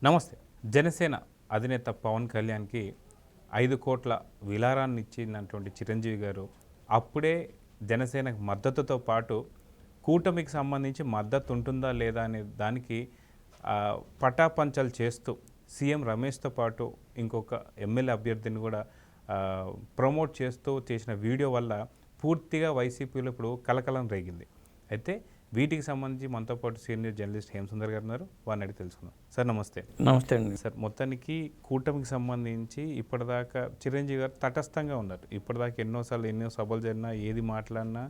నమస్తే. జనసేన అధినేత పవన్ కళ్యాణ్‌కి 5 కోట్ల విరాళాన్ని ఇచ్చినటువంటి చిరంజీవి గారు అప్పుడే జనసేనకు మద్దతుతో పాటు కూటమికి సంబంధించి మద్దతు ఉంటుందా లేదా అనే దానికి పటాపంచలు చేస్తూ సీఎం రమేష్‌తో పాటు ఇంకొక ఎమ్మెల్యే అభ్యర్థిని కూడా ప్రమోట్ చేస్తూ చేసిన వీడియో వల్ల పూర్తిగా వైసీపీలో ఇప్పుడు కలకలం రేగింది. అయితే వీటికి సంబంధించి మనతో పాటు సీనియర్ జర్నలిస్ట్ హేమసుందర్ గారు ఉన్నారు. వారిని అడిగి తెలుసుకుందాం. సార్ నమస్తే. నమస్తే అండి. సార్, మొత్తానికి కూటమికి సంబంధించి ఇప్పటిదాకా చిరంజీవి గారు తటస్థంగా ఉన్నారు. ఇప్పటిదాకా ఎన్నో సభలు జరిగినా ఏది మాట్లాడినా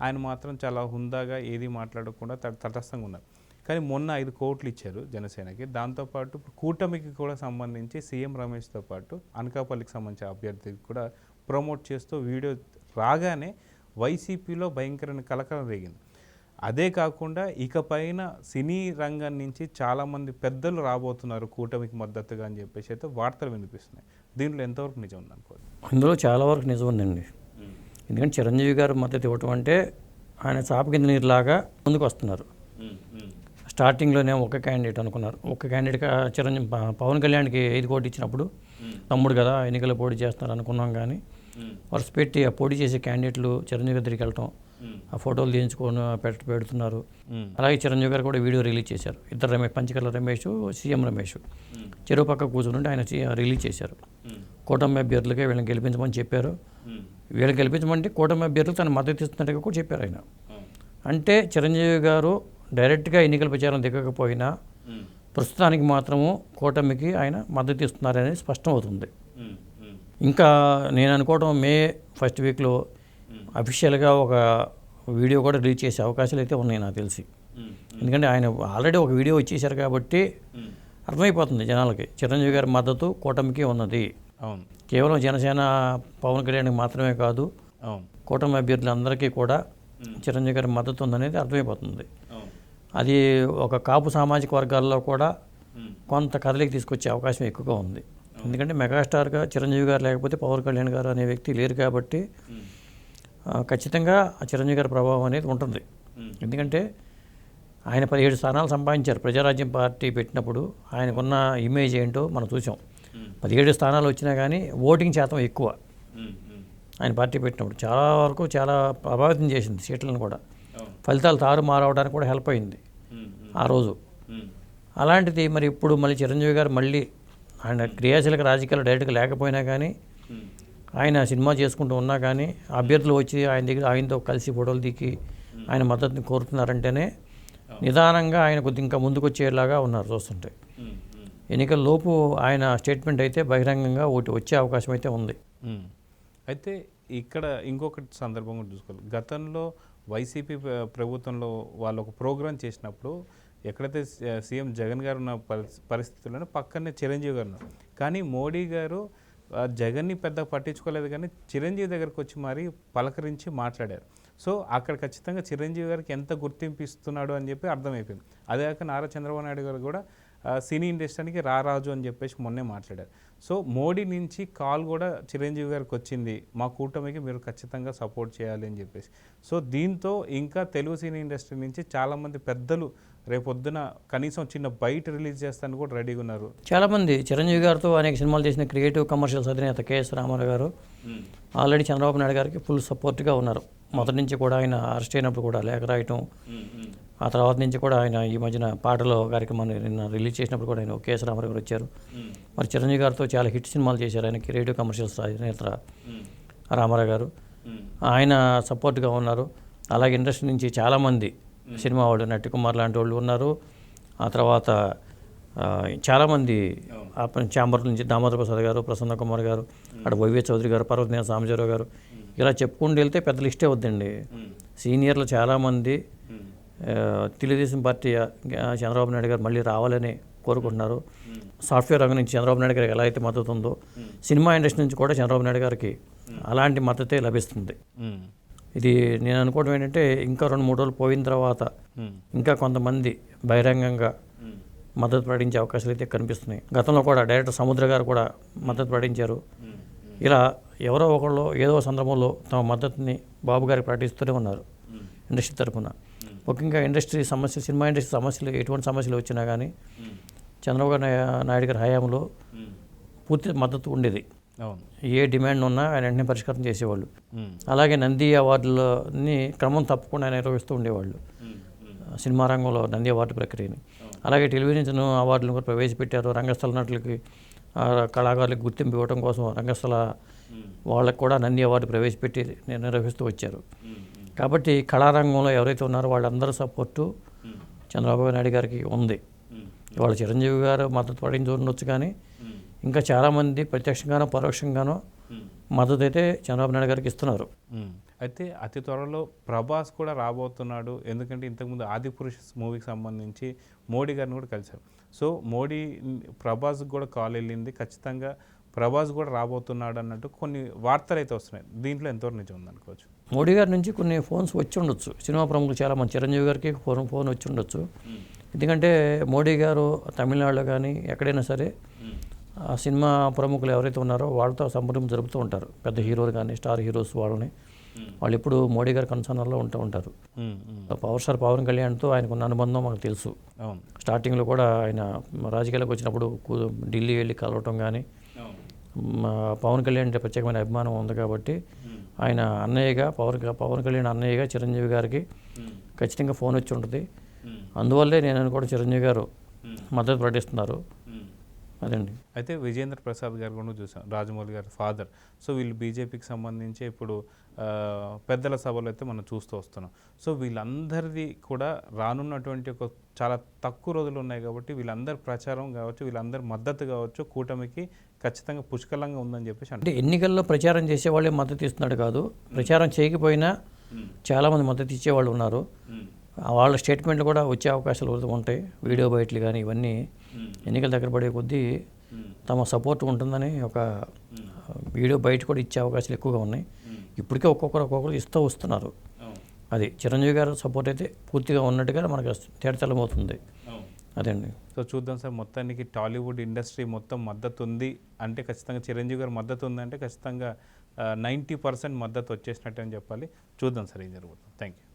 ఆయన మాత్రం చాలా హుందాగా ఏది మాట్లాడకుండా తటస్థంగా ఉన్నారు. కానీ మొన్న 5 కోట్లు ఇచ్చారు జనసేనకి. దాంతోపాటు కూటమికి కూడా సంబంధించి సీఎం రమేష్తో పాటు అనకాపల్లికి సంబంధించిన అభ్యర్థికి కూడా ప్రమోట్ చేస్తూ వీడియో రాగానే వైసీపీలో భయంకరమైన కలకలం రేగింది. అదే కాకుండా ఇకపైన సినీ రంగం నుంచి చాలామంది పెద్దలు రాబోతున్నారు కూటమికి మద్దతుగా అని చెప్పేసి అయితే వార్తలు వినిపిస్తున్నాయి. దీంట్లో ఎంతవరకు నిజం ఉందనుకోండి? ఇందులో చాలా వరకు నిజం ఉందండి. ఎందుకంటే చిరంజీవి గారు మద్దతు ఇవ్వటం అంటే ఆయన చాప కింద నీరులాగా ముందుకు వస్తున్నారు. స్టార్టింగ్లోనే ఒక క్యాండిడేట్ అనుకున్నారు. ఒక క్యాండిడేట్గా చిరంజీవి పవన్ కళ్యాణ్కి 5 కోట్లు ఇచ్చినప్పుడు తమ్ముడు కదా ఎన్నికల్లో పోటీ చేస్తున్నారు అనుకున్నాం. కానీ వరుస పెట్టి ఆ పోటీ చేసే క్యాండిడేట్లు చిరంజీవి దగ్గరికి వెళ్ళటం, ఆ ఫోటోలు తీయించుకొని పెడుతున్నారు. అలాగే చిరంజీవి గారు కూడా వీడియో రిలీజ్ చేశారు. ఇద్దరు పంచకర్ల రమేష్, సీఎం రమేష్ చెరువు పక్క కూర్చుంటే ఆయన రిలీజ్ చేశారు. కూటమి అభ్యర్థులకే వీళ్ళని గెలిపించమని చెప్పారు. వీళ్ళని గెలిపించమంటే కూటమి అభ్యర్థులు తన మద్దతు ఇస్తున్నట్టుగా కూడా చెప్పారు ఆయన. అంటే చిరంజీవి గారు డైరెక్ట్గా ఎన్నికల ప్రచారం దిగకపోయినా ప్రస్తుతానికి మాత్రము కూటమికి ఆయన మద్దతు ఇస్తున్నారనేది స్పష్టమవుతుంది. ఇంకా నేను అనుకోవడం మే ఫస్ట్ వీక్లో అఫీషియల్గా ఒక వీడియో కూడా రిలీజ్ చేసే అవకాశాలు అయితే ఉన్నాయి నాకు తెలిసి. ఎందుకంటే ఆయన ఆల్రెడీ ఒక వీడియో ఇచ్చేశారు కాబట్టి అర్థమైపోతుంది జనాలకి చిరంజీవి గారి మద్దతు కూటమికి ఉన్నది. అవును, కేవలం జనసేన పవన్ కళ్యాణ్కి మాత్రమే కాదు, అవును, కూటమి అభ్యర్థులందరికీ కూడా చిరంజీవి గారి మద్దతు ఉందనేది అర్థమైపోతుంది. అది ఒక కాపు సామాజిక వర్గాల్లో కూడా కొంత కదలికి తీసుకొచ్చే అవకాశం ఎక్కువగా ఉంది. ఎందుకంటే మెగాస్టార్గా చిరంజీవి గారు లేకపోతే పవన్ కళ్యాణ్ గారు అనే వ్యక్తి లేరు కాబట్టి ఖచ్చితంగా చిరంజీవి గారి ప్రభావం అనేది ఉంటుంది. ఎందుకంటే ఆయన 17 స్థానాలు సంపాదించారు. ప్రజారాజ్యం పార్టీ పెట్టినప్పుడు ఆయనకున్న ఇమేజ్ ఏంటో మనం చూసాం. 17 స్థానాలు వచ్చినా కానీ ఓటింగ్ శాతం ఎక్కువ. ఆయన పార్టీ పెట్టినప్పుడు చాలా వరకు చాలా ప్రభావితం చేసింది సీట్లను కూడా. ఫలితాలు తారుమారవడానికి కూడా హెల్ప్ అయింది ఆ రోజు. అలాంటిది మరి ఇప్పుడు మళ్ళీ చిరంజీవి గారు మళ్ళీ ఆయన క్రియాశీలక రాజకీయాలు డైరెక్ట్గా లేకపోయినా కానీ ఆయన సినిమా చేసుకుంటూ ఉన్నా కానీ అభ్యర్థులు వచ్చి ఆయన దగ్గర ఆయనతో కలిసి ఫోటోలు దిగి ఆయన మద్దతుని కోరుతున్నారంటేనే నిదానంగా ఆయన కొద్దిగా ఇంకా ముందుకు వచ్చేలాగా ఉన్నారు చూస్తుంటే. ఎన్నికల లోపు ఆయన స్టేట్మెంట్ అయితే బహిరంగంగా వచ్చే అవకాశం అయితే ఉంది. అయితే ఇక్కడ ఇంకొకటి సందర్భం కూడా చూసుకోవాలి. గతంలో వైసీపీ ప్రభుత్వంలో వాళ్ళు ఒక ప్రోగ్రాం చేసినప్పుడు ఎక్కడైతే సీఎం జగన్ గారు ఉన్న పరిస్థితుల్లోనే పక్కనే చిరంజీవి గారు ఉన్నారు. కానీ మోడీ గారు జగన్ని పెద్ద పట్టించుకోలేదు, కానీ చిరంజీవి దగ్గరకు వచ్చి మరీ పలకరించి మాట్లాడారు. సో అక్కడ ఖచ్చితంగా చిరంజీవి గారికి ఎంత గుర్తింపు ఇస్తున్నాడు అని చెప్పి అర్థమైపోయింది. అదే కాక నారా చంద్రబాబు నాయుడు గారు కూడా సినీ ఇండస్ట్రీకి రారాజు అని చెప్పేసి మొన్నే మాట్లాడారు. సో మోడీ నుంచి కాల్ కూడా చిరంజీవి గారికి వచ్చింది, మా కూటమికి మీరు ఖచ్చితంగా సపోర్ట్ చేయాలి అని చెప్పేసి. సో దీంతో ఇంకా తెలుగు సినీ ఇండస్ట్రీ నుంచి చాలామంది పెద్దలు రేపొద్దున కనీసం చిన్న బయట రిలీజ్ చేస్తాను కూడా రెడీగా ఉన్నారు. చాలామంది చిరంజీవి గారితో అనేక సినిమాలు చేసిన క్రియేటివ్ కమర్షియల్స్ అధినేత కేఎస్ రామారావు గారు ఆల్రెడీ చంద్రబాబు నాయుడు గారికి ఫుల్ సపోర్ట్గా ఉన్నారు. మొదటి నుంచి కూడా ఆయన అరెస్ట్ అయినప్పుడు కూడా లేఖ రాయటం, ఆ తర్వాత నుంచి కూడా ఆయన ఈ మధ్యన పాటలో కార్యక్రమాన్ని నిన్న రిలీజ్ చేసినప్పుడు కూడా ఆయన కేఎస్ రామారావు గారు వచ్చారు. మరి చిరంజీవి గారితో చాలా హిట్ సినిమాలు చేశారు ఆయన క్రియేటివ్ కమర్షియల్స్ అధినేత రామారావు గారు. ఆయన సపోర్ట్గా ఉన్నారు. అలాగే ఇండస్ట్రీ నుంచి చాలామంది సినిమా వాళ్ళు నటి కుమార్ లాంటి వాళ్ళు ఉన్నారు. ఆ తర్వాత చాలామంది ఛాంబర్ నుంచి దామోదర ప్రసాద్ గారు, ప్రసన్న కుమార్ గారు, అక్కడ వైవే చౌదరి గారు, పర్వతనేని సాంబశివరావు గారు, ఇలా చెప్పుకుంటూ వెళ్తే పెద్ద లిస్టే వద్దండి. సీనియర్లు చాలామంది తెలుగుదేశం పార్టీ చంద్రబాబు నాయుడు గారు మళ్ళీ రావాలని కోరుకుంటున్నారు. సాఫ్ట్వేర్ రంగం నుంచి చంద్రబాబు నాయుడు గారికి ఎలా అయితే మద్దతు ఉందో సినిమా ఇండస్ట్రీ నుంచి కూడా చంద్రబాబు నాయుడు గారికి అలాంటి మద్దతే లభిస్తుంది. ఇది నేను అనుకోవడం ఏంటంటే ఇంకా 2-3 రోజులు పోయిన తర్వాత ఇంకా కొంతమంది బహిరంగంగా మద్దతు ప్రకటించే అవకాశాలు అయితే కనిపిస్తున్నాయి. గతంలో కూడా డైరెక్టర్ సముద్ర గారు కూడా మద్దతు ప్రకటించారు. ఇలా ఎవరో ఒకళ్ళు ఏదో సందర్భంలో తమ మద్దతుని బాబు గారికి ప్రకటిస్తూనే ఉన్నారు ఇండస్ట్రీ తరఫున. ముఖ్యంగా ఇండస్ట్రీ సమస్య, సినిమా ఇండస్ట్రీ సమస్యలు ఎటువంటి సమస్యలు వచ్చినా కానీ చంద్రబాబు నాయుడు గారి హయాంలో పూర్తి మద్దతు ఉండేది. అవును. ఏ డిమాండ్ ఉన్నా ఆయన వెంటనే పరిష్కారం చేసేవాళ్ళు. అలాగే నంది అవార్డులని క్రమం తప్పకుండా నిర్వహిస్తూ ఉండేవాళ్ళు, సినిమా రంగంలో నంది అవార్డు ప్రక్రియని. అలాగే టెలివిజన్ అవార్డులను కూడా ప్రవేశపెట్టారు. రంగస్థల నటులకి కళాకారులకు గుర్తింపు ఇవ్వడం కోసం రంగస్థల వాళ్ళకు కూడా నంది అవార్డు ప్రవేశపెట్టి నిర్వహిస్తూ వచ్చారు. కాబట్టి కళారంగంలో ఎవరైతే ఉన్నారో వాళ్ళందరూ సపోర్టు చంద్రబాబు నాయుడు గారికి ఉంది. ఇవాళ చిరంజీవి గారు మద్దతు పడించి ఉండొచ్చు, కానీ ఇంకా చాలామంది ప్రత్యక్షంగానో పరోక్షంగానో మద్దతు అయితే చంద్రబాబు నాయుడు గారికి ఇస్తున్నారు. అయితే అతి త్వరలో ప్రభాస్ కూడా రాబోతున్నాడు. ఎందుకంటే ఇంతకుముందు ఆదిపురుష్ మూవీకి సంబంధించి మోడీ గారిని కూడా కలిశారు. సో మోడీ ప్రభాస్కి కూడా కాల్ వెళ్ళింది, ఖచ్చితంగా ప్రభాస్ కూడా రాబోతున్నాడు అన్నట్టు కొన్ని వార్తలు అయితే వస్తున్నాయి. దీంట్లో ఎంతవరకు నిజం ఉందనుకోవచ్చు? మోడీ గారి నుంచి కొన్ని ఫోన్స్ వచ్చి ఉండొచ్చు, సినిమా ప్రముఖులు చాలామంది, చిరంజీవి గారికి ఫోన్ వచ్చి ఉండొచ్చు. ఎందుకంటే మోడీ గారు తమిళనాడులో కానీ ఎక్కడైనా సరే ఆ సినిమా ప్రముఖులు ఎవరైతే ఉన్నారో వాళ్ళతో సంప్రదింపు జరుపుతూ ఉంటారు. పెద్ద హీరోలు కానీ స్టార్ హీరోస్ వాళ్ళని వాళ్ళు ఎప్పుడు మోడీ గారి కన్సర్న్లో ఉంటూ ఉంటారు. పవర్ స్టార్ పవన్ కళ్యాణ్తో ఆయనకున్న అనుబంధం మాకు తెలుసు. స్టార్టింగ్లో కూడా ఆయన రాజకీయాలకు వచ్చినప్పుడు ఢిల్లీ వెళ్ళి కలవటం కానీ, పవన్ కళ్యాణ్ అంటే ప్రత్యేకమైన అభిమానం ఉంది కాబట్టి ఆయన అన్నయ్యగా పవన్ కళ్యాణ్ అన్నయ్యగా చిరంజీవి గారికి ఖచ్చితంగా ఫోన్ వచ్చి ఉంటుంది. అందువల్లే నేను అనుకోవడం చిరంజీవి గారు మద్దతు ప్రకటిస్తున్నారు. అదండి. అయితే విజేంద్ర ప్రసాద్ గారు కూడా చూసాం, రాజమౌళి గారి ఫాదర్. సో వీళ్ళు బీజేపీకి సంబంధించి ఇప్పుడు పెద్దల సభలు అయితే మనం చూస్తూ వస్తున్నాం. సో వీళ్ళందరిది కూడా రానున్నటువంటి ఒక చాలా తక్కువ రోజులు ఉన్నాయి కాబట్టి వీళ్ళందరి ప్రచారం కావచ్చు, వీళ్ళందరి మద్దతు కావచ్చు కూటమికి ఖచ్చితంగా పుష్కలంగా ఉందని చెప్పేసి అంటే ఎన్నికల్లో ప్రచారం చేసేవాళ్ళే మద్దతు ఇస్తున్నాడు కాదు, ప్రచారం చేయకపోయినా చాలామంది మద్దతు ఇచ్చేవాళ్ళు ఉన్నారు. వాళ్ళ స్టేట్మెంట్లు కూడా వచ్చే అవకాశాలు ఉంటాయి. వీడియో బయటలు కానీ ఇవన్నీ ఎన్నికల దగ్గర పడే కొద్దీ తమ సపోర్ట్ ఉంటుందని ఒక వీడియో బయట కూడా ఇచ్చే అవకాశాలు ఎక్కువగా ఉన్నాయి. ఇప్పటికే ఒక్కొక్కరు ఇస్తూ వస్తున్నారు. అది చిరంజీవి గారు సపోర్ట్ అయితే పూర్తిగా ఉన్నట్టుగా మనకు తేటతెల్లమవుతుంది. అదండి. సో చూద్దాం సార్, మొత్తానికి టాలీవుడ్ ఇండస్ట్రీ మొత్తం మద్దతు ఉంది అంటే ఖచ్చితంగా చిరంజీవి గారు మద్దతు ఉందంటే ఖచ్చితంగా 90% మద్దతు వచ్చేసినట్టు అని చెప్పాలి. చూద్దాం సార్ ఏం జరుగుతుంది. Thank you.